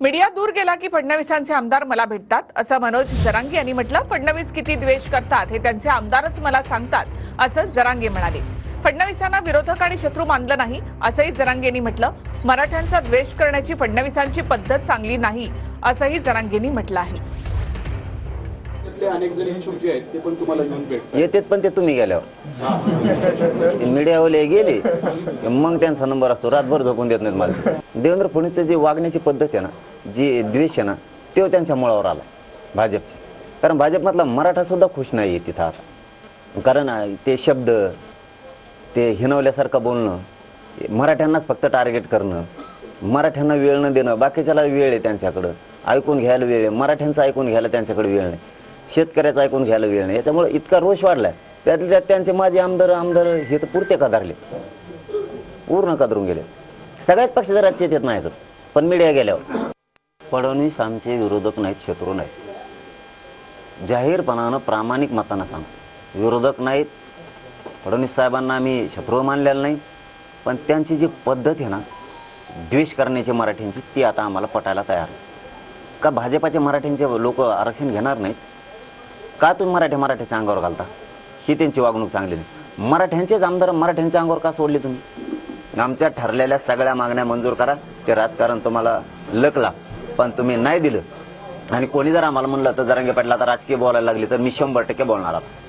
Media दूर गेला की फडणवीसांचे आमदार मला भेटतात असं मनोज जरांगे यांनी म्हटलं। फडणवीस किती द्वेष करतात हे त्यांचे आमदारच मला सांगतात असं जरांगे म्हणाले। फडणवीसांना विरोधक आणि शत्रू मानलं नाही असंही जरांगे यांनी म्हटलं। मराठ्यांचा द्वेष करण्याची फडणवीसांची पद्धत चांगली नाही असंही जरांगेंनी म्हटलं आहे। अनेक जण इच्छुक जे आहेत ते पण तुम्हाला घेऊन भेटतात येतात, पण ते तुम्ही गेल्यावर मीडियावाले गेले मग त्यांचा नंबर असतो, रातभर झोपून देत नाहीत मला। देवेंद्र फडणवीसची जी वागण्याची पद्धत आहे ना, जी द्वेष आहे ना, तो त्यांच्या मुळावर आला भाजपचे। कारण भाजपमधला मराठा सुद्धा खुश नाही आहे तिथं आता। कारण ते शब्द ते हिनवल्यासारखं बोलणं, मराठ्यांनाच फक्त टार्गेट करणं, मराठ्यांना वेळ न देणं, बाकीच्याला वेळ आहे त्यांच्याकडं, ऐकून घ्यायला वेळ आहे, मराठ्यांचं ऐकून घ्यायला त्यांच्याकडे वेळ नाही, शेतकऱ्याचं ऐकून घ्यायला वेळ नाही। याच्यामुळे इतका रोष वाढलाय। त्यातल्या त्यात त्यांचे माझे आमदार हे तर पुरते कदारले, पूर्ण कदरून गेले। सगळ्याच पक्षाचे राज्य येतात माझ्याकडे, पण मीडिया गेल्यावर फडणवीस आमचे विरोधक नाहीत, शत्रू नाहीत। जाहीरपणानं प्रामाणिक मतानं सांग, विरोधक नाहीत। फडणवीस साहेबांना आम्ही शत्रू मानलेलं नाही, पण त्यांची जी पद्धत आहे ना द्वेष करण्याची मराठ्यांची, ती आता आम्हाला पटायला तयार आहे। का भाजपाचे मराठ्यांचे लोक आरक्षण घेणार नाहीत? का तुम्ही मराठ्याच्या अंगावर घालता? ही त्यांची वागणूक चांगली नाही। मराठ्यांचेच आमदार मराठ्यांच्या अंगावर का सोडले तुम्ही? आमच्या ठरलेल्या सगळ्या मागण्या मंजूर करा, ते राजकारण तुम्हाला लकला, पण तुम्ही नाही दिलं। आणि कोणी जर आम्हाला म्हणलं तर जरांगे पाटील आता राजकीय बोलायला लागले तर मी 100% बोलणार आहे।